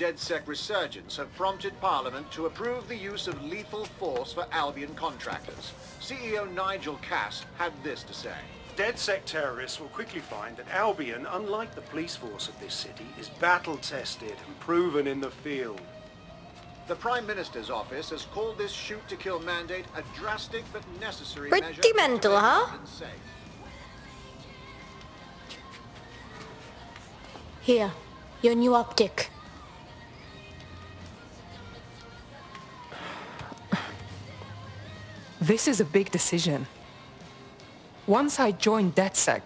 DedSec resurgence have prompted Parliament to approve the use of lethal force for Albion contractors. CEO Nigel Cass had this to say. DedSec terrorists will quickly find that Albion, unlike the police force of this city, is battle-tested and proven in the field. The Prime Minister's office has called this shoot-to-kill mandate a drastic but necessary measure. Pretty mental, huh? Here, your new optic. This is a big decision. Once I join DedSec,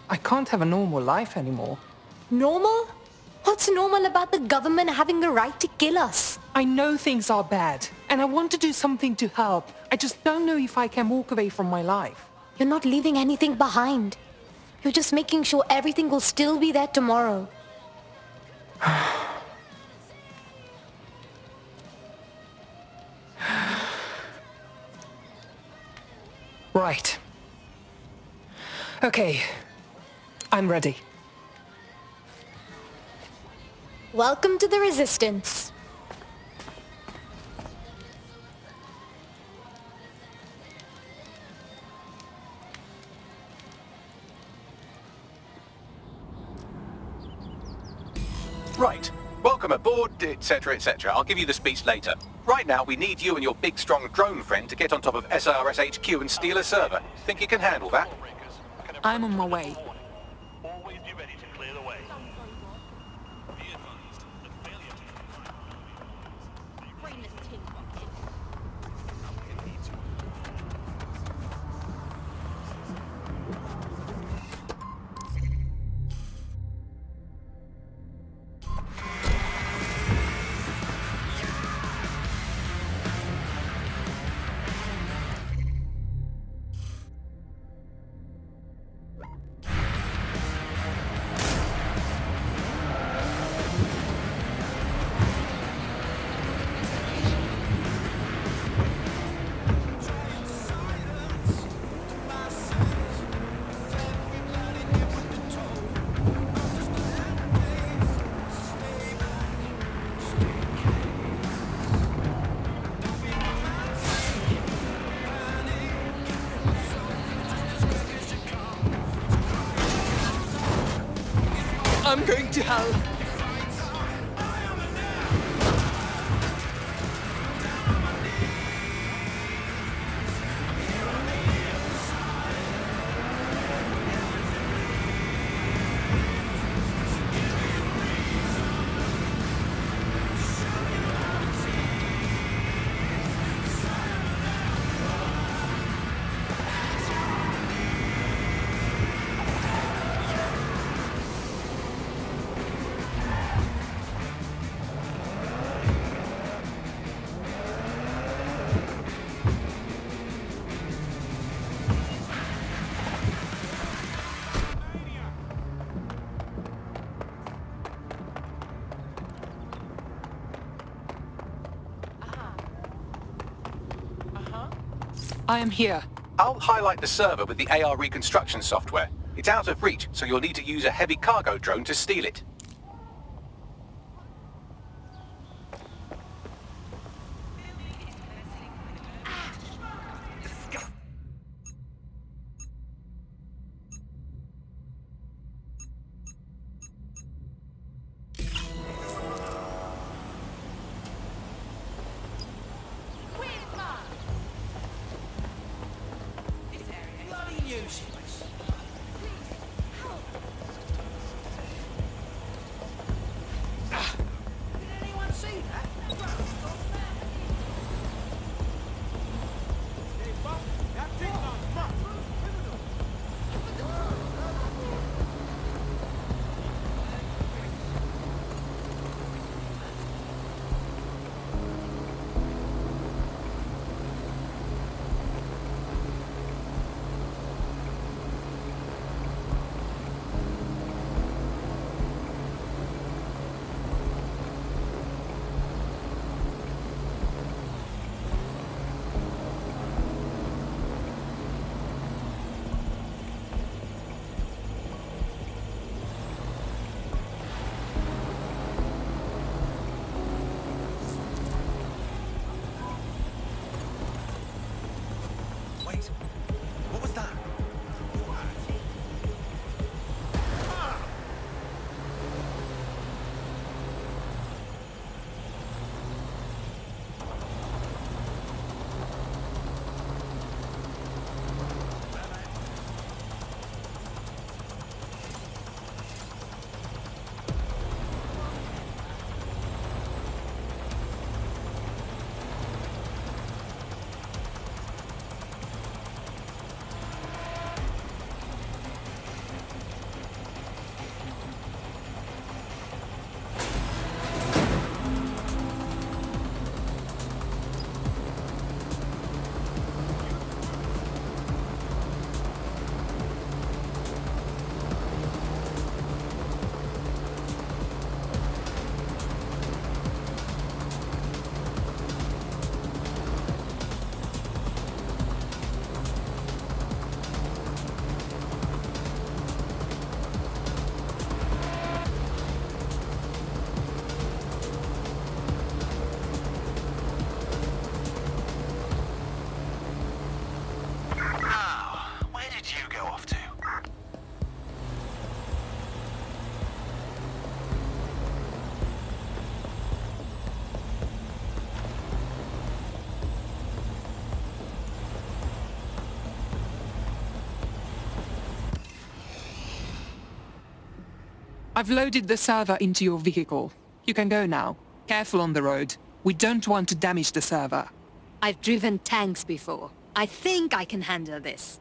I can't have a normal life anymore. Normal? What's normal about the government having the right to kill us? I know things are bad, and I want to do something to help. I just don't know if I can walk away from my life. You're not leaving anything behind. You're just making sure everything will still be there tomorrow. Right. Okay. I'm ready. Welcome to the Resistance. Right. Welcome aboard, etc., etc. I'll give you the speech later. Right now, we need you and your big, strong drone friend to get on top of SRS HQ and steal a server. Think you can handle that? I'm on my way. Always be ready to clear the way. Bring this tin bucket. I'm going to hell. I am here. I'll highlight the server with the AR reconstruction software. It's out of reach, so you'll need to use a heavy cargo drone to steal it. What was that? I've loaded the server into your vehicle. You can go now. Careful on the road. We don't want to damage the server. I've driven tanks before. I think I can handle this.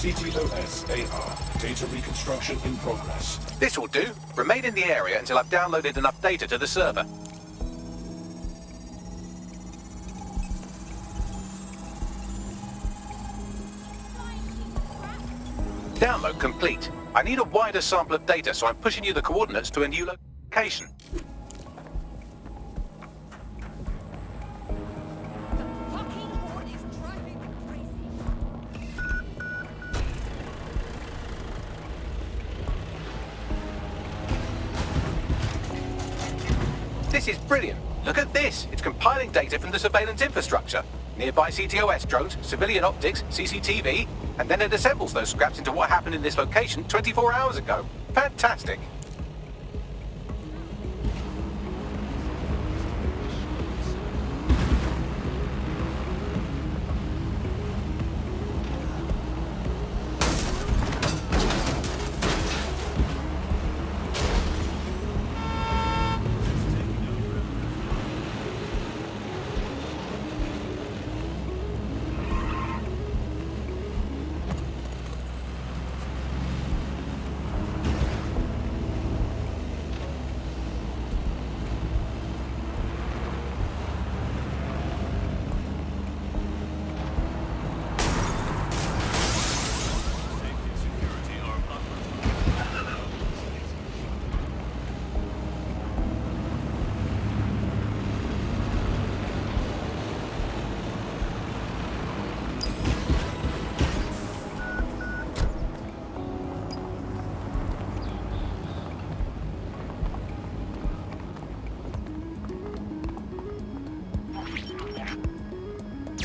CTOS-AR. Data reconstruction in progress. This will do. Remain in the area until I've downloaded enough data to the server. Download complete. I need a wider sample of data, so I'm pushing you the coordinates to a new location. Fucking horde is driving me crazy. This is brilliant. Look at this. It's compiling data from the surveillance infrastructure. Nearby CTOS drones, civilian optics, CCTV, and then it assembles those scraps into what happened in this location 24 hours ago. Fantastic.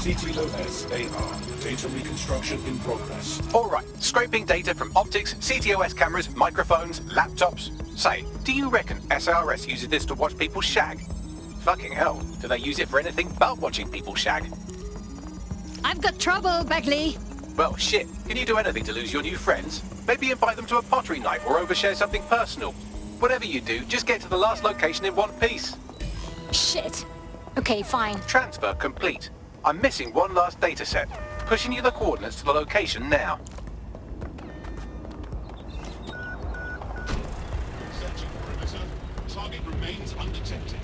CTOS-AR. Data reconstruction in progress. All right, scraping data from optics, CTOS cameras, microphones, laptops. Say, do you reckon SRS uses this to watch people shag? Fucking hell, do they use it for anything but watching people shag? I've got trouble, Beckley. Well, shit, can you do anything to lose your new friends? Maybe invite them to a pottery night or overshare something personal. Whatever you do, just get to the last location in one piece. Shit. Okay, fine. Transfer complete. I'm missing one last data set. Pushing you the coordinates to the location now. Searching perimeter. Target remains undetected.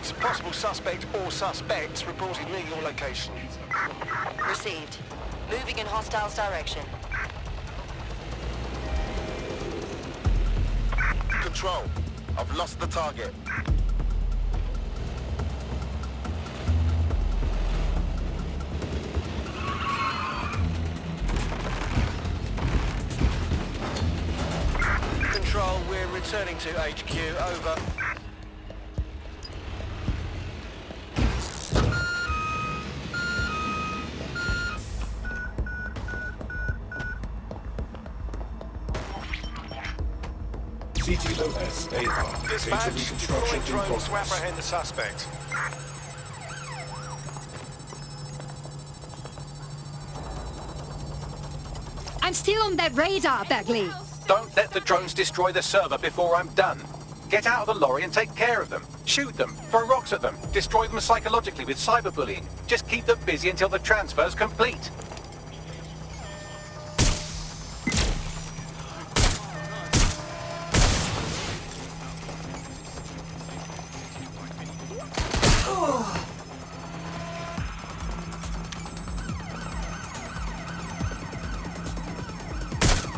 coordinates. Possible suspect or suspects reporting near your location. Received. Moving in hostiles' direction. Control. I've lost the target. Control, we're returning to HQ. Over. CTOS AR. Data Dispatch, reconstruction deploying in drones to progress. apprehend the suspect. I'm still on their radar, Bagley. Don't let the drones destroy the server before I'm done. Get out of the lorry and take care of them. Shoot them, throw rocks at them, destroy them psychologically with cyberbullying. Just keep them busy until the transfer's complete.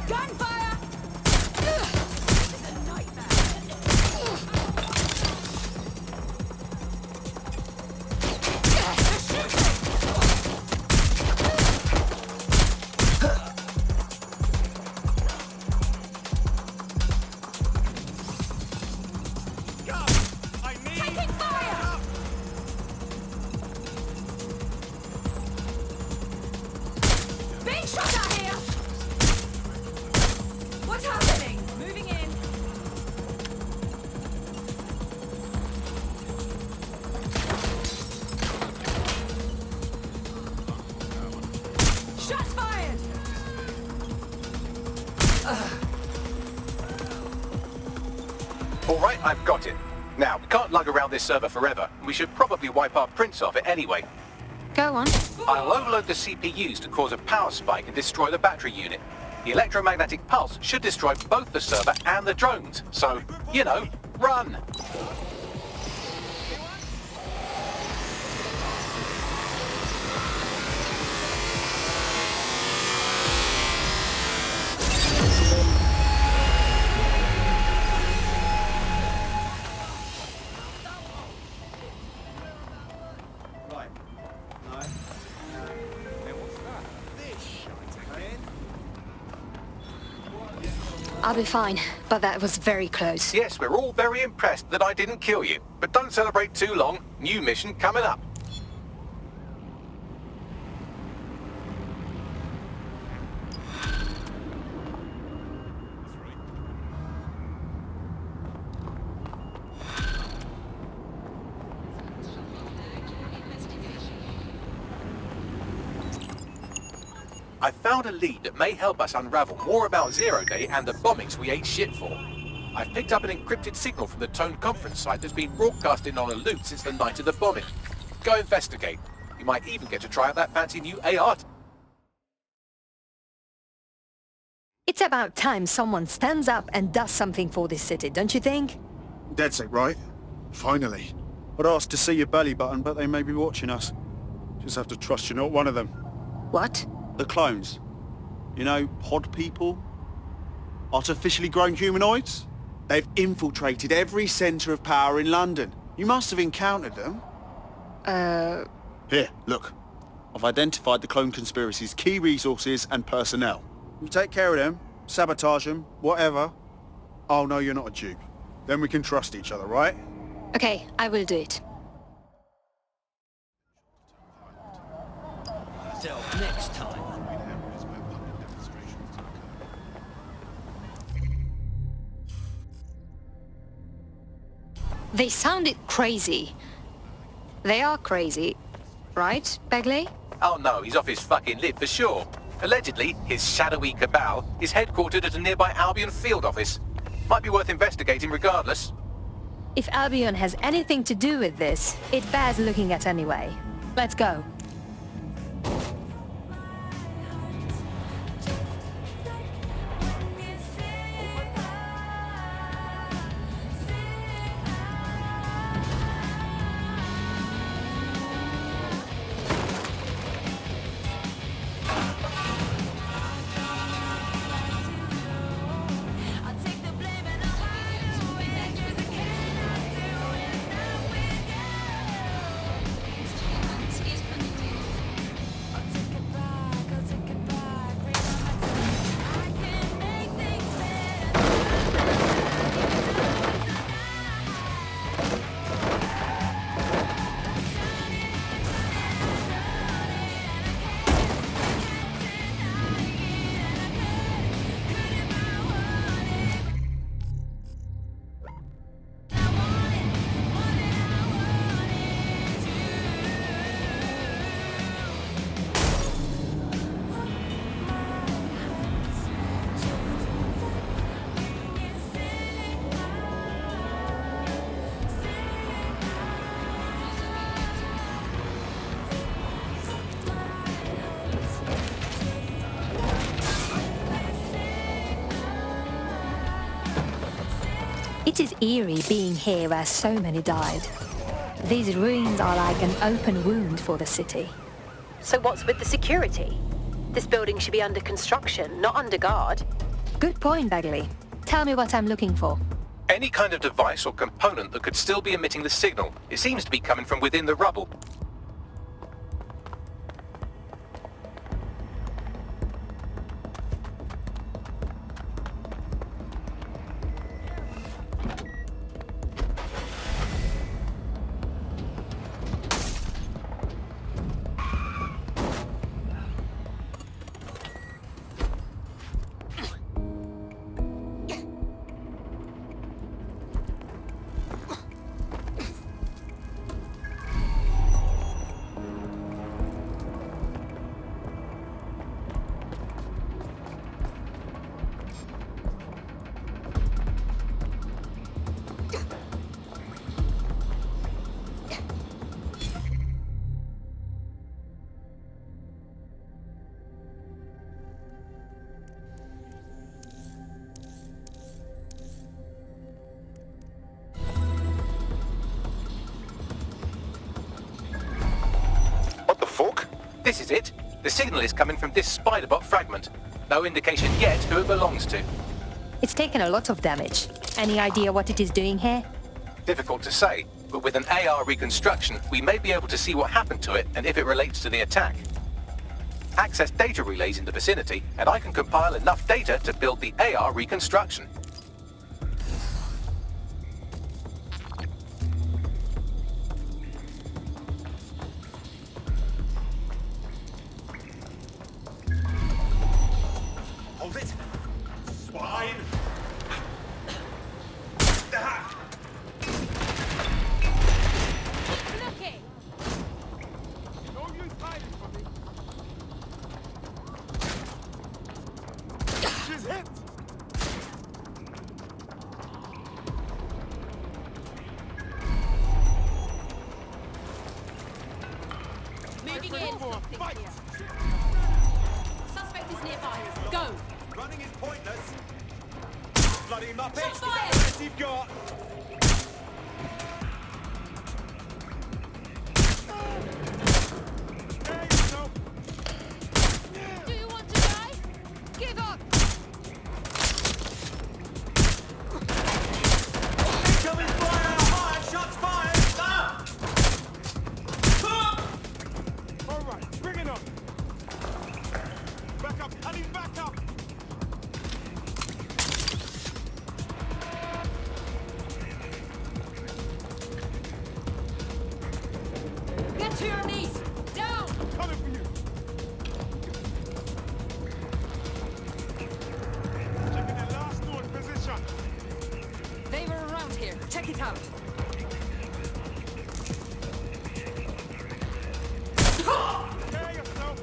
Gunfire! Taking fire! Being shot at here! What's happening? Moving in. Shots fired! All right, I've got it. Now, we can't lug around this server forever. We should probably wipe our prints off it anyway. Go on. I'll overload the CPUs to cause a power spike and destroy the battery unit. The electromagnetic pulse should destroy both the server and the drones. So, you know, run! I'll be fine, but that was very close. Yes, we're all very impressed that I didn't kill you. But don't celebrate too long. New mission coming up. I found a lead that may help us unravel more about Zero Day and the bombings we ate shit for. I've picked up an encrypted signal from the Tone conference site that's been broadcasting on a loop since the night of the bombing. Go investigate. You might even get to try out that fancy new AR. It's about time someone stands up and does something for this city, don't you think? Dead set, right? Finally. I'd asked to see your belly button, but they may be watching us. Just have to trust you're not one of them. What? The clones. You know, pod people? Artificially grown humanoids? They've infiltrated every centre of power in London. You must have encountered them. Here, look. I've identified the clone conspiracy's key resources and personnel. You take care of them, sabotage them, whatever. I'll know you're not a dupe. Then we can trust each other, right? Okay, I will do it. Next time. They sounded crazy. They are crazy, right, Bagley? Oh no, he's off his fucking lid for sure. Allegedly, his shadowy cabal is headquartered at a nearby Albion field office. Might be worth investigating regardless. If Albion has anything to do with this, it bears looking at anyway. Let's go. It is eerie being here where so many died. These ruins are like an open wound for the city. So what's with the security? This building should be under construction, not under guard. Good point, Bagley. Tell me what I'm looking for. Any kind of device or component that could still be emitting the signal. It seems to be coming from within the rubble. This is it. The signal is coming from this spider-bot fragment. No indication yet who it belongs to. It's taken a lot of damage. Any idea what it is doing here? Difficult to say, but with an AR reconstruction, we may be able to see what happened to it and if it relates to the attack. Access data relays in the vicinity, and I can compile enough data to build the AR reconstruction. Hold it! Swine! Looking! No use hiding from me! She's hit! Moving in. Fight! Suspect is nearby. Go! Running is pointless! Bloody muppet! Shots fired! That's you've got! Do you want to die? Give up! Incoming fire! Fire! Shots fired! Alright, bring it up! Back up! I need back up! Get to your knees! Down! Coming for you! Checking the last known position! They were around here. Check it out. Prepare yourself!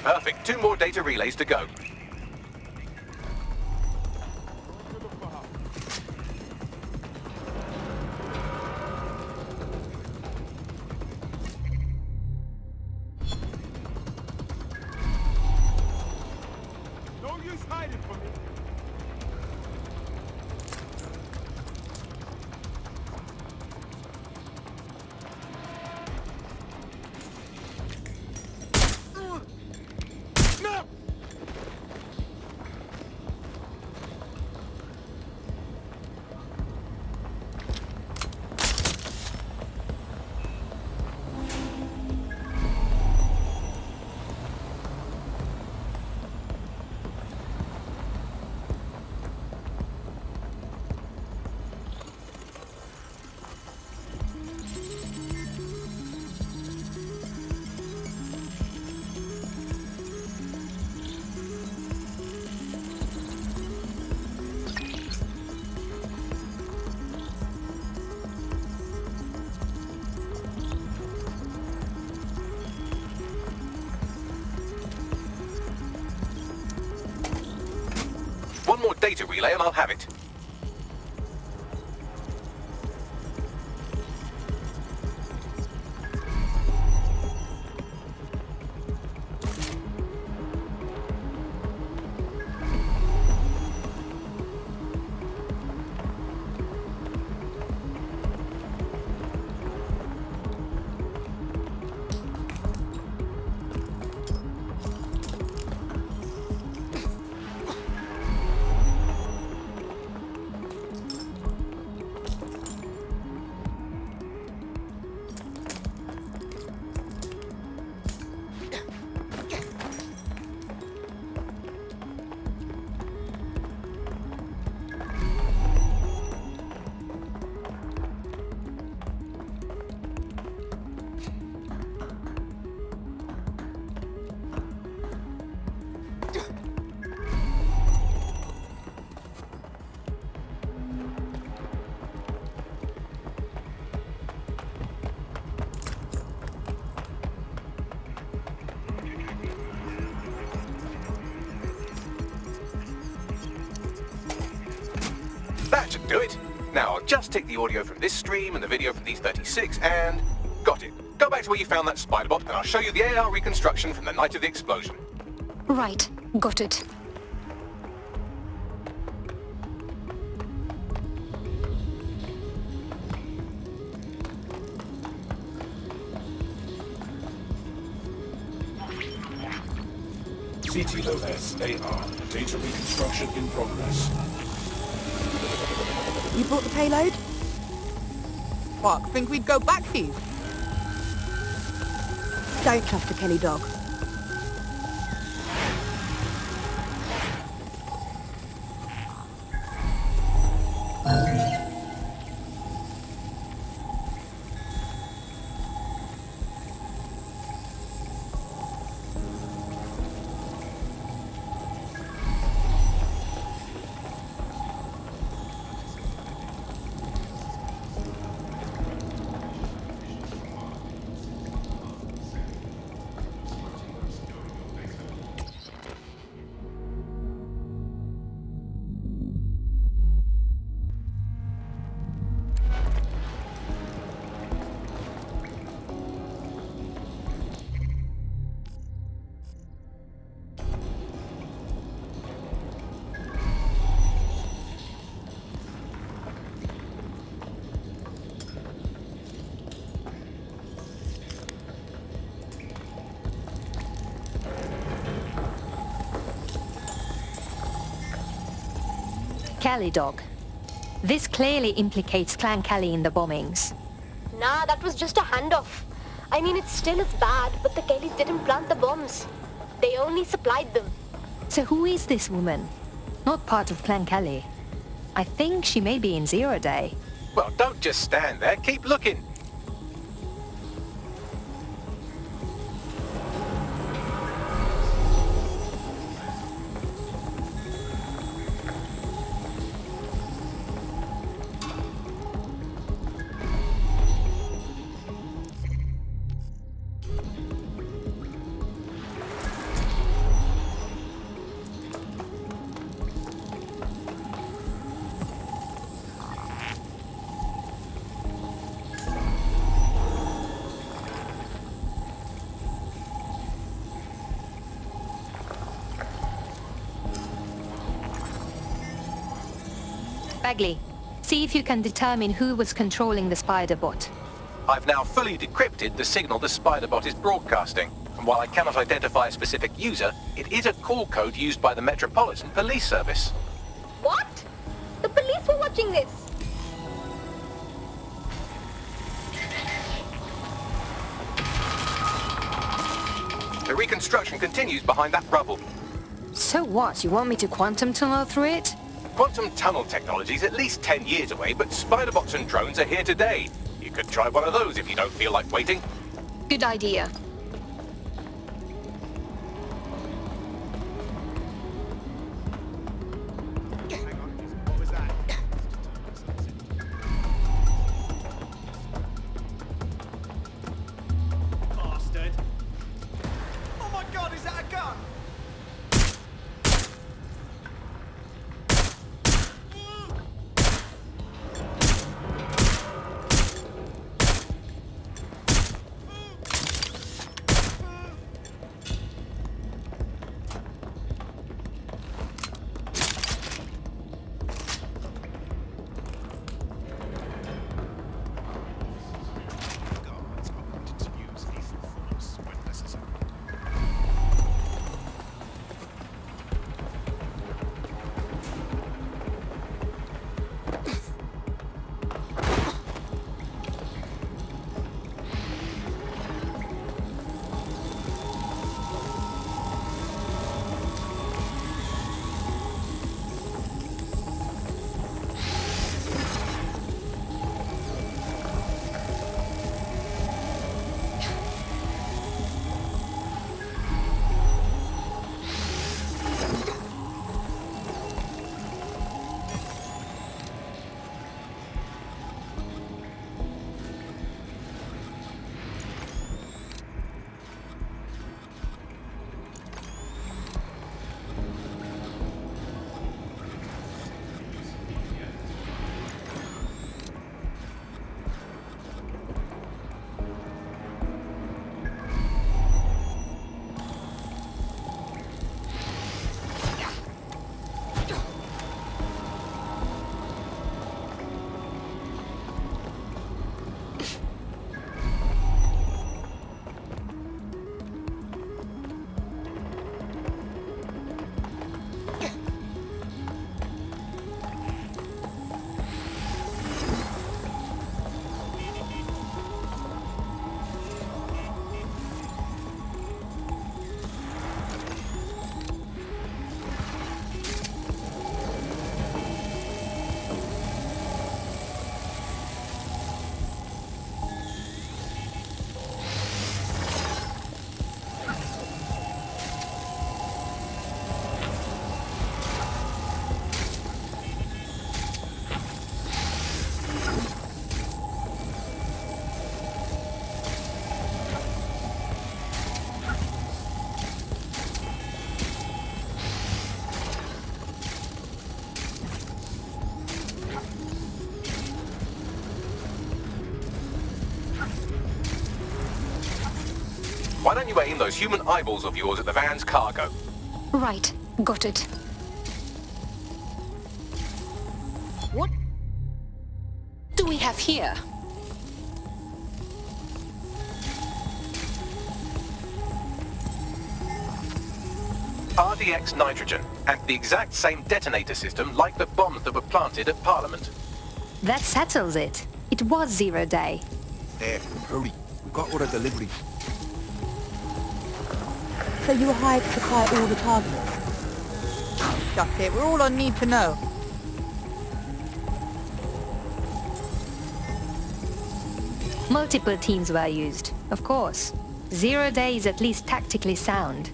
Perfect. 2 more data relays to go. No use hiding from me! No! One more data relay and I'll have it. do it. Now, I'll just take the audio from this stream and the video from these 36 and... Got it. Go back to where you found that spider bot and I'll show you the AR reconstruction from the night of the explosion. Right, got it. CTOS AR. Data reconstruction in progress. You brought the payload? Fuck, think we'd go back here? Don't trust the Kelly dog. Kelly dog. This clearly implicates Clan Kelly in the bombings. Nah, that was just a handoff. I mean, it still is bad, but the Kellys didn't plant the bombs. They only supplied them. So who is this woman? Not part of Clan Kelly. I think she may be in Zero Day. Well, don't just stand there. Keep looking. Bagley, see if you can determine who was controlling the spider bot. I've now fully decrypted the signal the spider bot is broadcasting. And while I cannot identify a specific user, it is a call code used by the Metropolitan Police Service. What? The police were watching this. The reconstruction continues behind that rubble. So what? You want me to quantum tunnel through it? Quantum tunnel technology is at least 10 years away, but spider bots and drones are here today. You could try one of those if you don't feel like waiting. Good idea. Bastard. Oh my god, is that a gun? Why don't you aim those human eyeballs of yours at the van's cargo? Right, got it. What do we have here? RDX nitrogen, and the exact same detonator system like the bombs that were planted at Parliament. That settles it. It was 0 day. There, hurry. We've got order delivery. So you were hired to supply all the targets? Shut it, we're all on need to know. Multiple teams were used, of course. 0 day is at least tactically sound.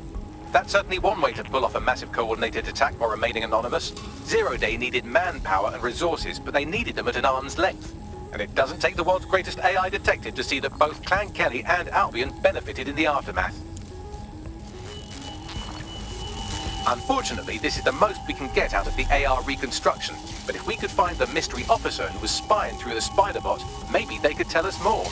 That's certainly one way to pull off a massive coordinated attack while remaining anonymous. 0 day needed manpower and resources, but they needed them at an arm's length. And it doesn't take the world's greatest AI detective to see that both Clan Kelly and Albion benefited in the aftermath. Unfortunately, this is the most we can get out of the AR reconstruction, but if we could find the mystery officer who was spying through the spider bot, maybe they could tell us more.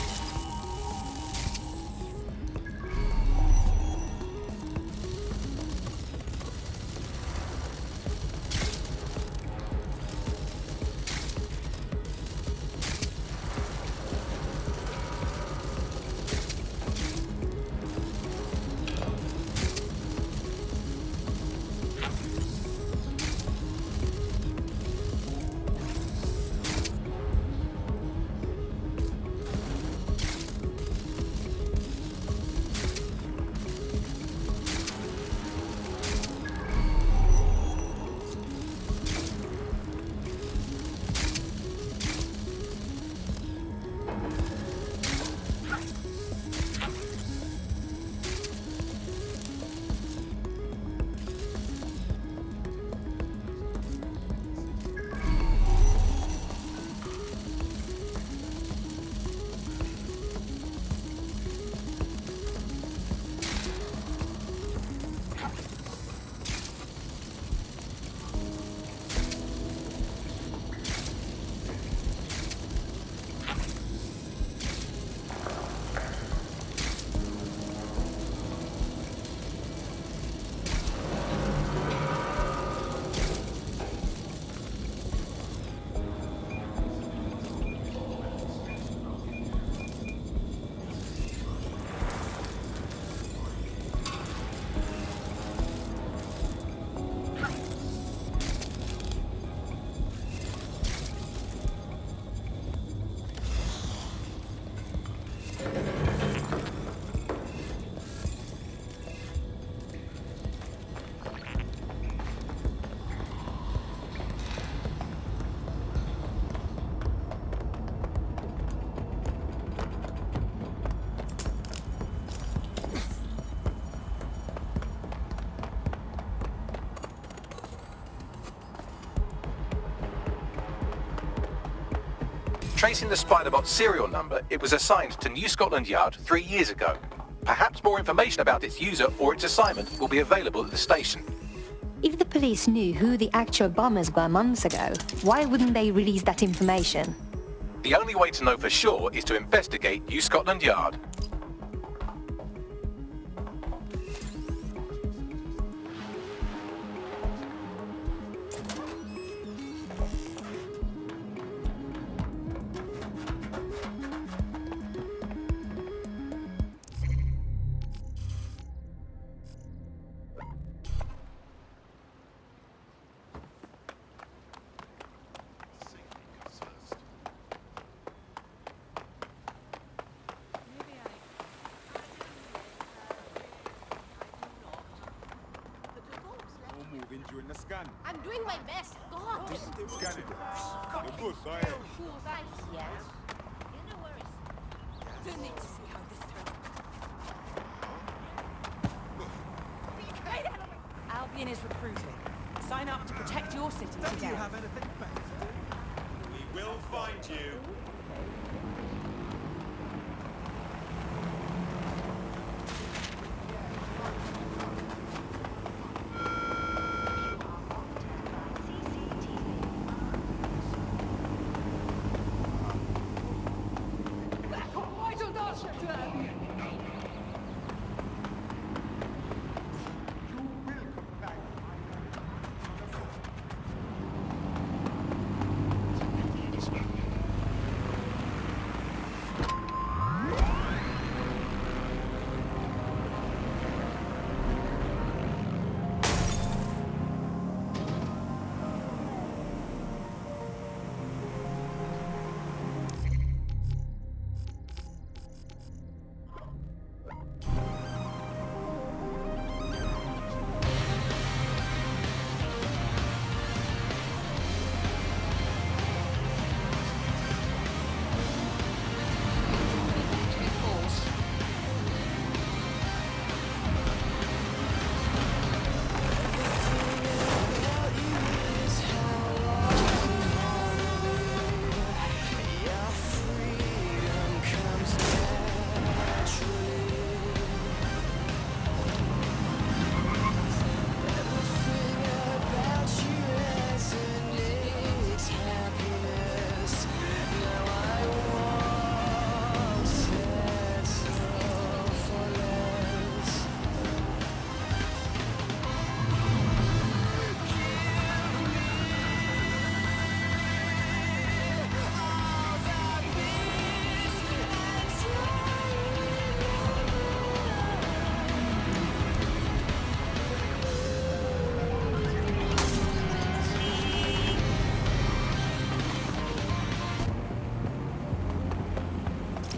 Tracing the Spiderbot serial number, it was assigned to New Scotland Yard 3 years ago. Perhaps more information about its user or its assignment will be available at the station. If the police knew who the actual bombers were months ago, why wouldn't they release that information? The only way to know for sure is to investigate New Scotland Yard. During the scan. I'm doing my best. God. Scan it. You're good, go ahead. Yes. No worries. Still need to see how this turns out. Albion is recruiting. Sign up to protect your city today. Do you have anything better to do? We will find you.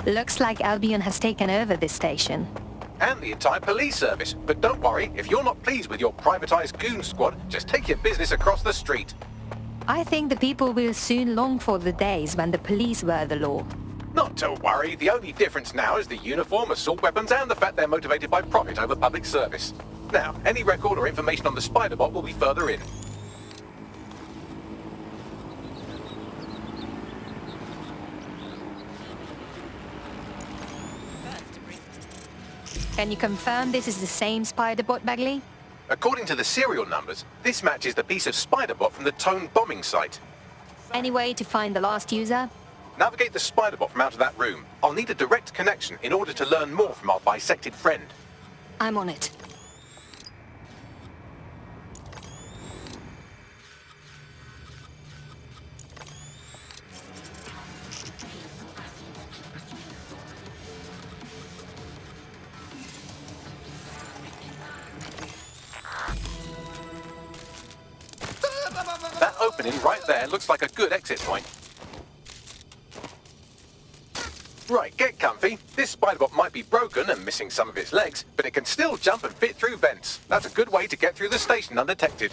Looks like Albion has taken over this station. And the entire police service. But don't worry, if you're not pleased with your privatized goon squad, just take your business across the street. I think the people will soon long for the days when the police were the law. Not to worry, the only difference now is the uniform, assault weapons, and the fact they're motivated by profit over public service. Now, any record or information on the spider bot will be further in. Can you confirm this is the same spider bot, Bagley? According to the serial numbers, this matches the piece of spider bot from the Tone bombing site. Any way to find the last user? Navigate the spider bot from out of that room. I'll need a direct connection in order to learn more from our bisected friend. I'm on it. That opening right there looks like a good exit point. Right, get comfy. This spider bot might be broken and missing some of its legs, but it can still jump and fit through vents. That's a good way to get through the station undetected.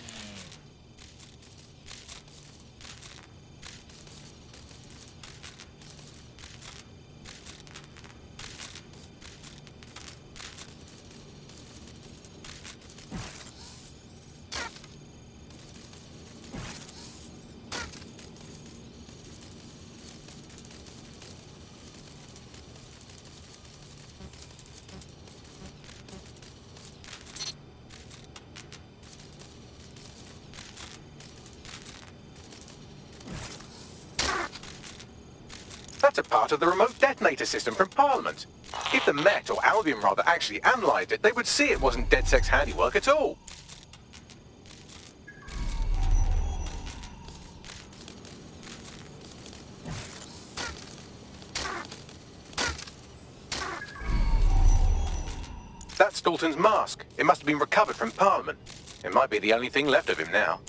That's a part of the remote detonator system from Parliament. If the Met, or Albion rather, actually analysed it, they would see it wasn't DedSec's handiwork at all. That's Dalton's mask. It must have been recovered from Parliament. It might be the only thing left of him now.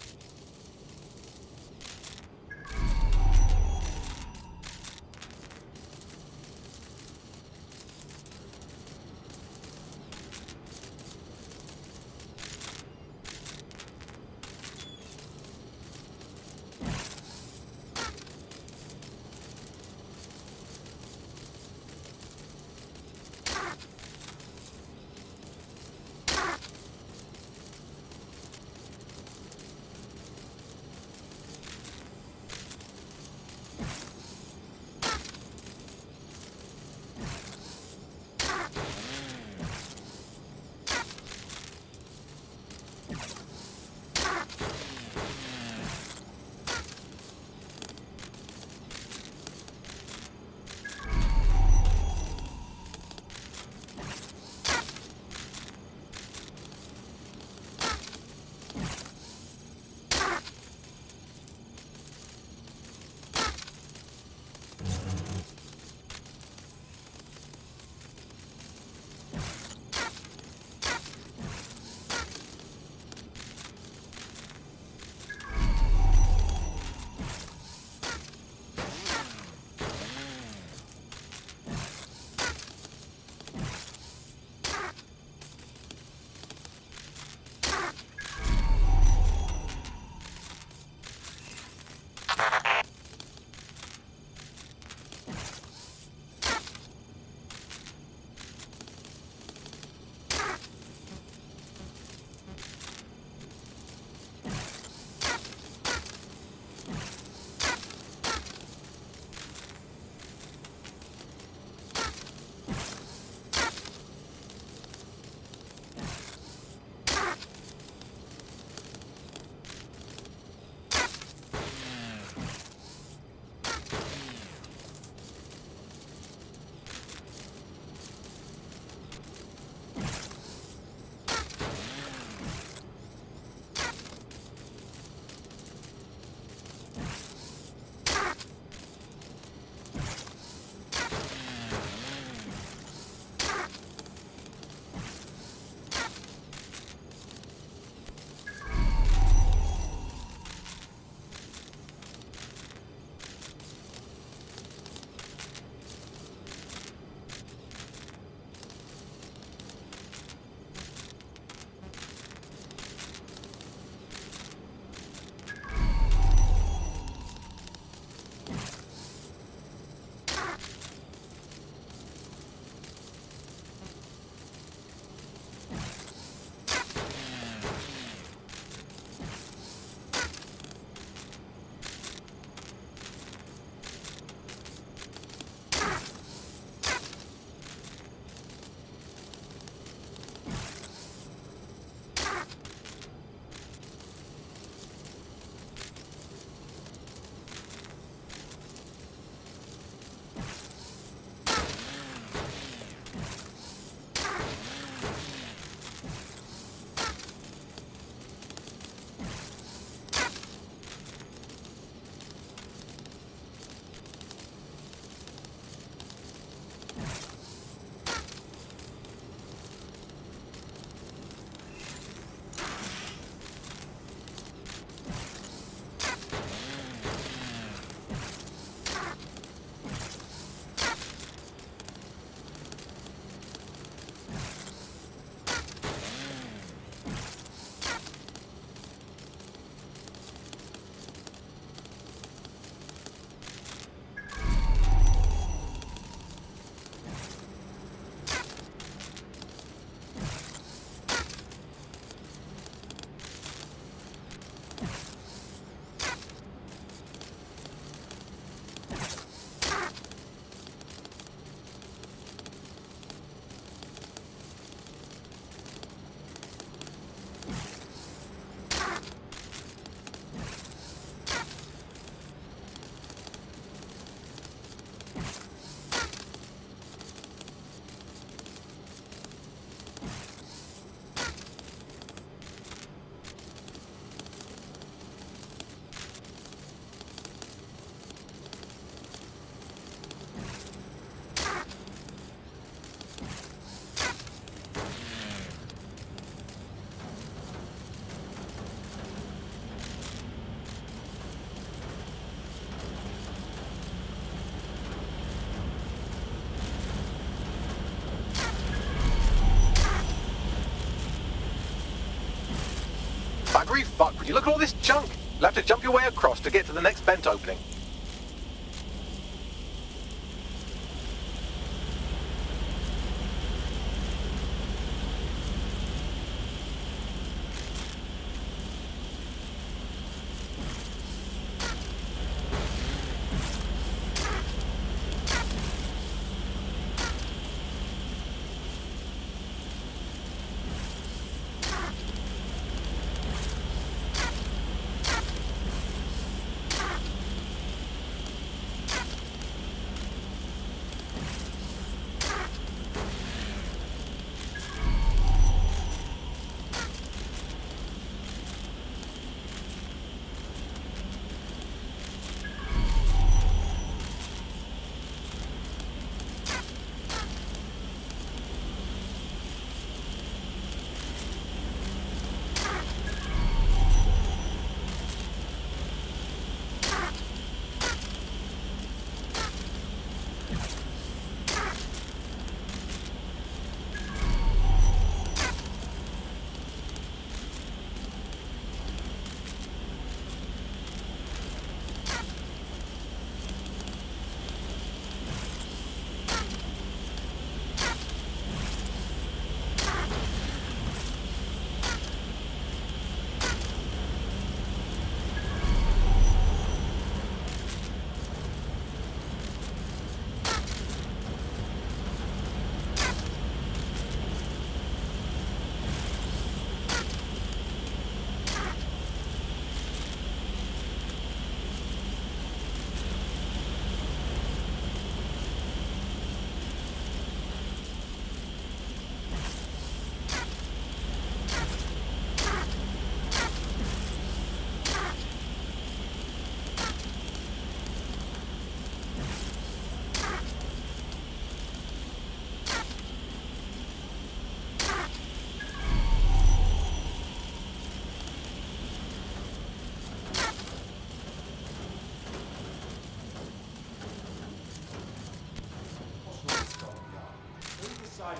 Buggery fuck, would you look at all this junk? You'll have to jump your way across to get to the next vent opening.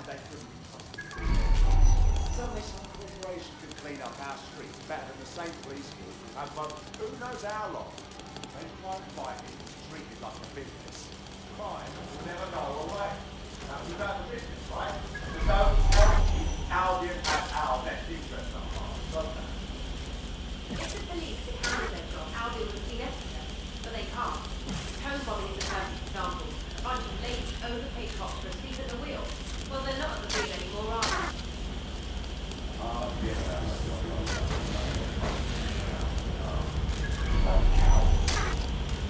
They couldn't. Suddenly some corporation could clean up our streets better than the same police force we've had for who knows how long. They try and fight it, it's treated like a business. Crime will never go away. That was about the business, right? The don't tell me Albion had our best interest on heart, don't they? If the police had handled their job, Albion would have seen everything, but they can't. Home bombing is a perfect example. A bunch of lazy, overpaid cops for a seat at the wheel. Well, they're not at the wheel anymore, are they?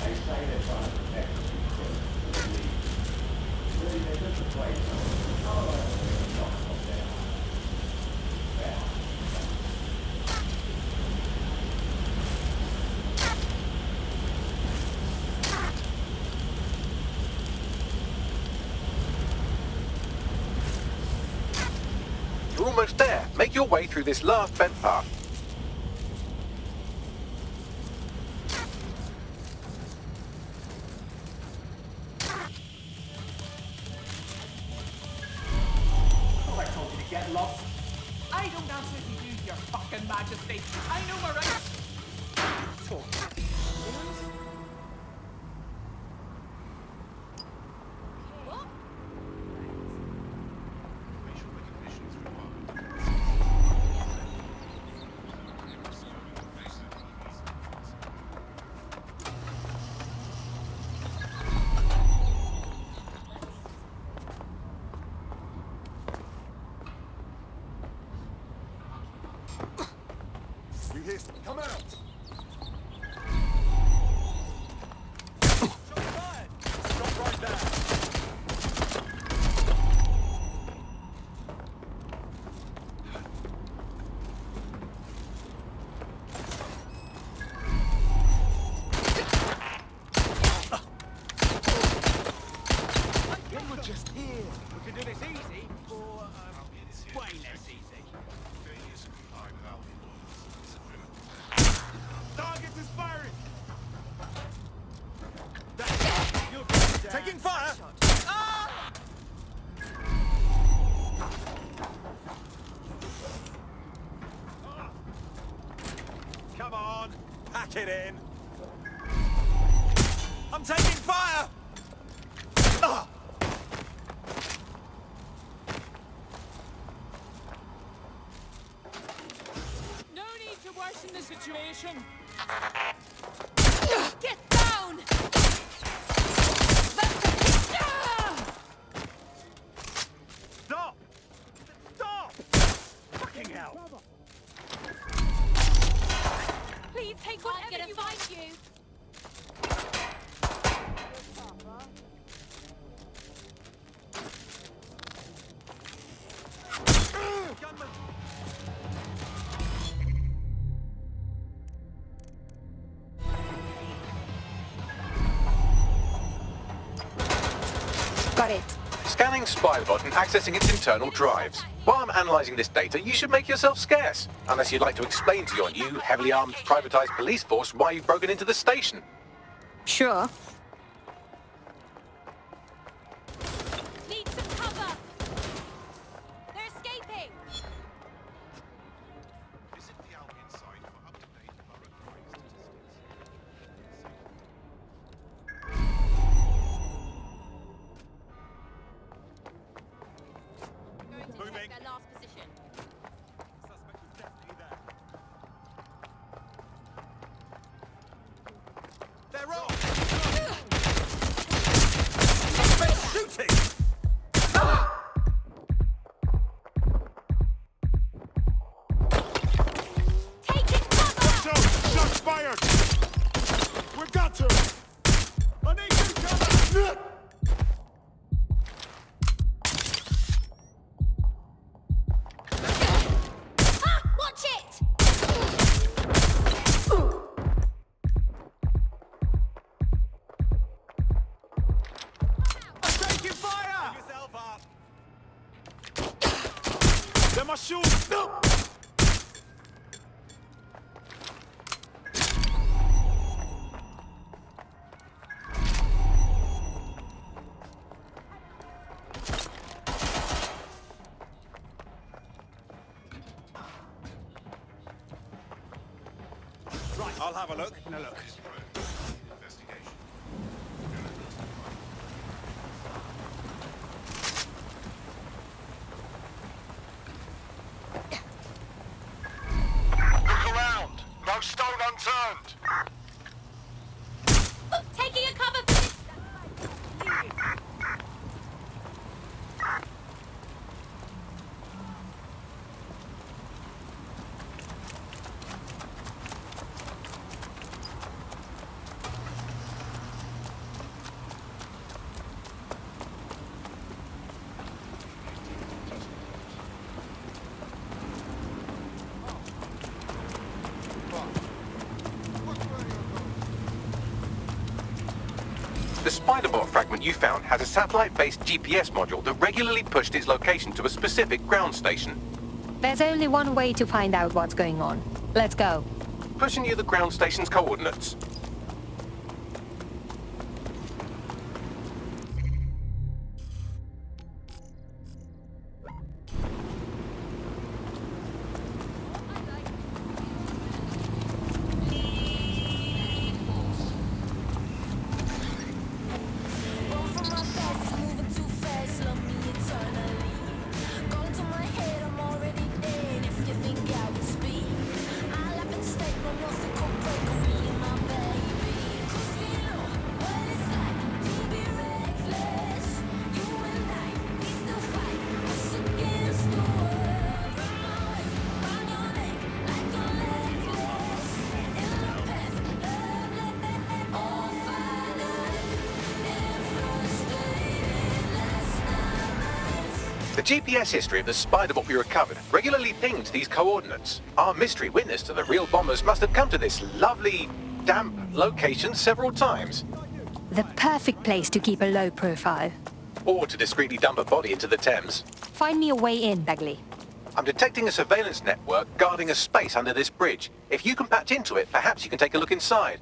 They say they're trying to protect us from the league. Really, they're just a place. You're almost there. Make your way through this last vent path. Oh, I told you to get lost. I don't answer to you, your fucking majesty. I know my rights. Talk. Come out! Stop right there! They were just here. We could do this easy, or way less easy. on, pack it in. I'm taking fire! Ah! No need to worsen the situation. Get down! Stop! Stop! Fucking hell! Please take whatever you want. You. Got it. Scanning Spybot and accessing its internal drives. While I'm analysing this data, you should make yourself scarce. Unless you'd like to explain to your new, heavily armed, privatised police force why you've broken into the station. Sure. Need some cover. They're escaping. Visit the Albion site for up-to-date borough crime statistics. Moving. Their last position. Suspect is definitely there. They're off! Suspect shooting! Taking cover. Shots fired! We've got to! I need you cover! Watch it. I'm taking fire! Pick yourself up! They're my shoes! No! Right, I'll have a look. Now look. Investigation. Look around! No stone unturned! Taking a cover for this. The Spiderbot fragment you found has a satellite-based GPS module that regularly pushed its location to a specific ground station. There's only one way to find out what's going on. Let's go. Pushing you the ground station's coordinates. The GPS history of the Spiderbot we recovered regularly pinged these coordinates. Our mystery witness to the real bombers must have come to this lovely, damp location several times. The perfect place to keep a low profile. Or to discreetly dump a body into the Thames. Find me a way in, Bagley. I'm detecting a surveillance network guarding a space under this bridge. If you can patch into it, perhaps you can take a look inside.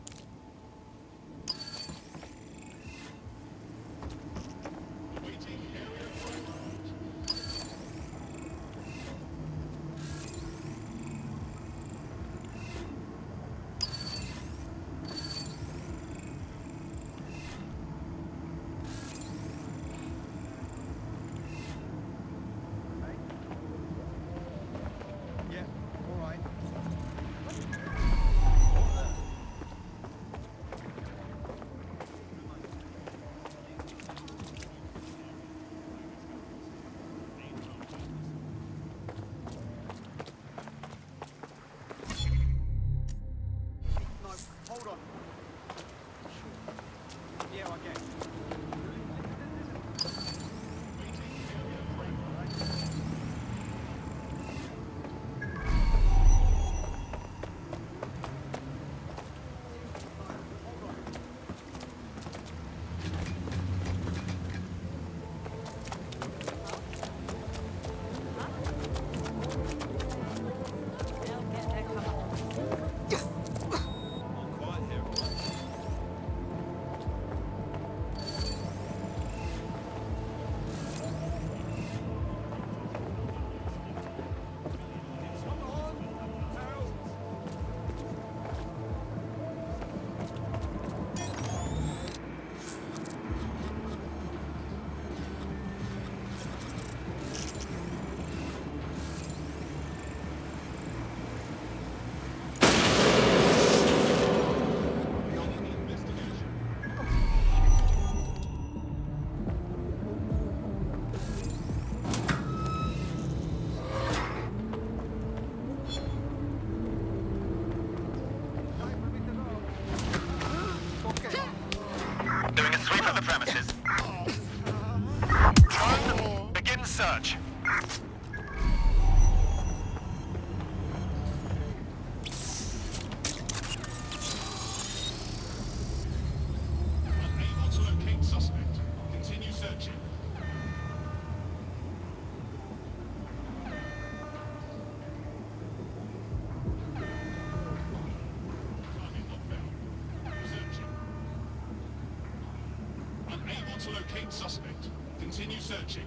suspect. Continue searching.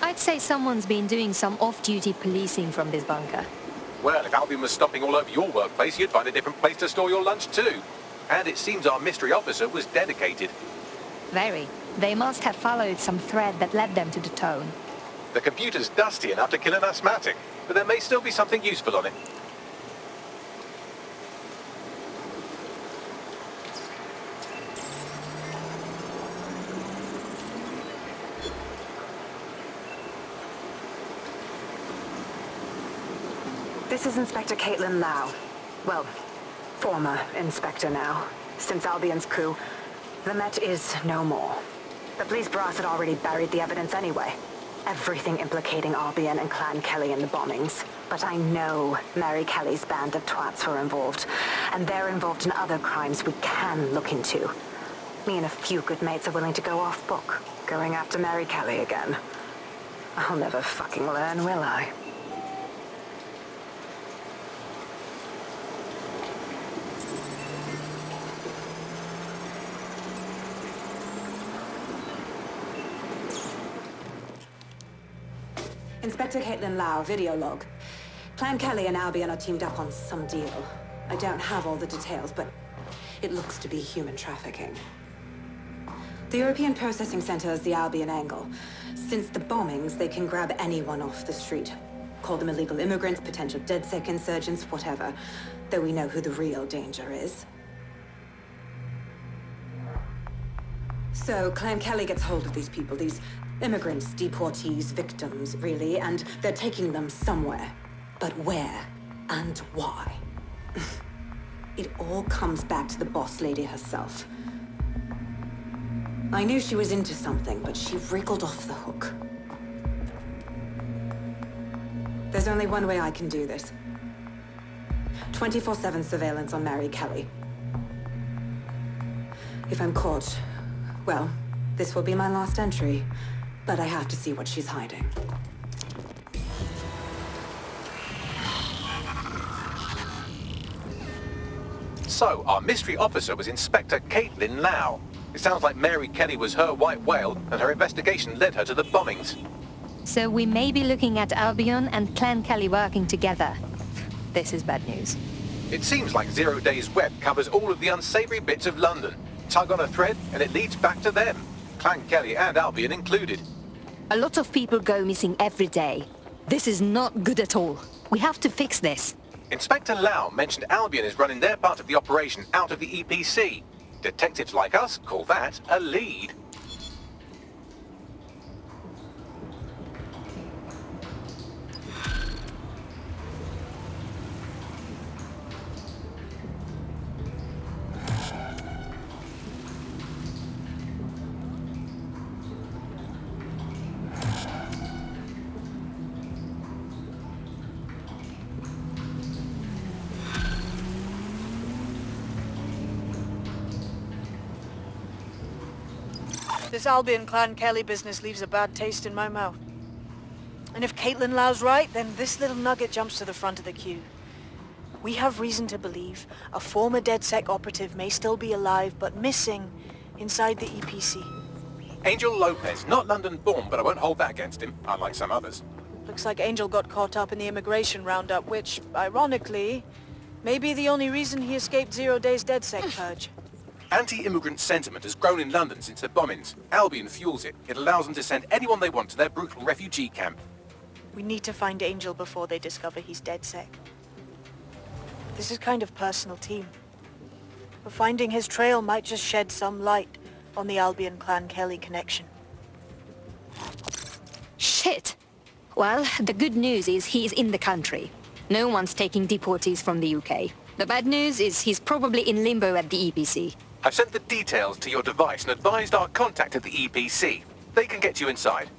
I'd say someone's been doing some off-duty policing from this bunker. Well, if Albion was stopping all over your workplace, you'd find a different place to store your lunch too. And it seems our mystery officer was dedicated. Very. They must have followed some thread that led them to the tone. The computer's dusty enough to kill an asthmatic, but there may still be something useful on it. This is Inspector Caitlin Lau. Well, former inspector now. Since Albion's coup, the Met is no more. The police brass had already buried the evidence anyway. Everything implicating Albion and Clan Kelly in the bombings. But I know Mary Kelly's band of twats were involved, and they're involved in other crimes we can look into. Me and a few good mates are willing to go off book, going after Mary Kelly again. I'll never fucking learn, will I? Inspector Caitlin Lau, video log. Clan Kelly and Albion are teamed up on some deal. I don't have all the details, but it looks to be human trafficking. The European Processing Center is the Albion angle. Since the bombings, they can grab anyone off the street. Call them illegal immigrants, potential DedSec insurgents, whatever. Though we know who the real danger is. So, Clan Kelly gets hold of these people, these immigrants, deportees, victims, really, and they're taking them somewhere. But where and why? It all comes back to the boss lady herself. I knew she was into something, but she wriggled off the hook. There's only one way I can do this. 24/7 surveillance on Mary Kelly. If I'm caught, well, this will be my last entry. But I have to see what she's hiding. So, our mystery officer was Inspector Caitlin Lau. It sounds like Mary Kelly was her white whale, and her investigation led her to the bombings. So we may be looking at Albion and Clan Kelly working together. This is bad news. It seems like 0 Days Web covers all of the unsavory bits of London. Tug on a thread, and it leads back to them. Clan Kelly and Albion included. A lot of people go missing every day. This is not good at all. We have to fix this. Inspector Lau mentioned Albion is running their part of the operation out of the EPC. Detectives like us call that a lead. This Albion Clan Kelly business leaves a bad taste in my mouth. And if Caitlin Lau's right, then this little nugget jumps to the front of the queue. We have reason to believe a former DedSec operative may still be alive, but missing inside the EPC. Angel Lopez, not London-born, but I won't hold that against him, unlike some others. Looks like Angel got caught up in the immigration roundup, which, ironically, may be the only reason he escaped 0 Days DedSec purge. Anti-immigrant sentiment has grown in London since the bombings. Albion fuels it. It allows them to send anyone they want to their brutal refugee camp. We need to find Angel before they discover he's DedSec. This is kind of personal team. But finding his trail might just shed some light on the Albion Clan Kelly connection. Shit! Well, the good news is he's in the country. No one's taking deportees from the UK. The bad news is he's probably in limbo at the EPC. I've sent the details to your device and advised our contact at the EPC. They can get you inside.